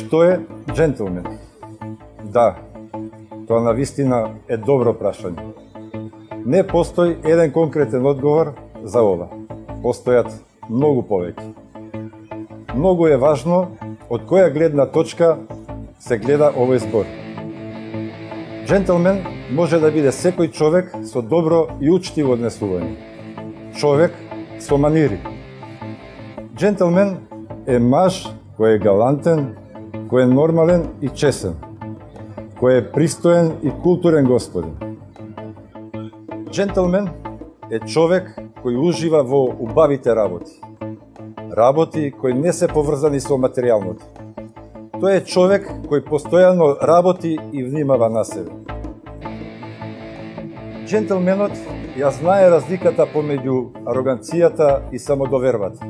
Што е джентлмен? Да, тоа навистина е добро прашање. Не постои еден конкретен одговор за ова. Постојат многу повеќе. Многу е важно од која гледна точка се гледа овој збор. Джентлмен може да биде секој човек со добро и учтиво однесување. Човек со манири. Джентлмен е маж кој е галантен, кој е нормален и чесен, кој е пристоен и културен господин. Джентлмен е човек кој ужива во убавите работи. Работи кои не се поврзани со материјалното. Тој е човек кој постојано работи и внимава на себе. Джентлменот ја знае разликата помеѓу ароганцијата и самодовербата.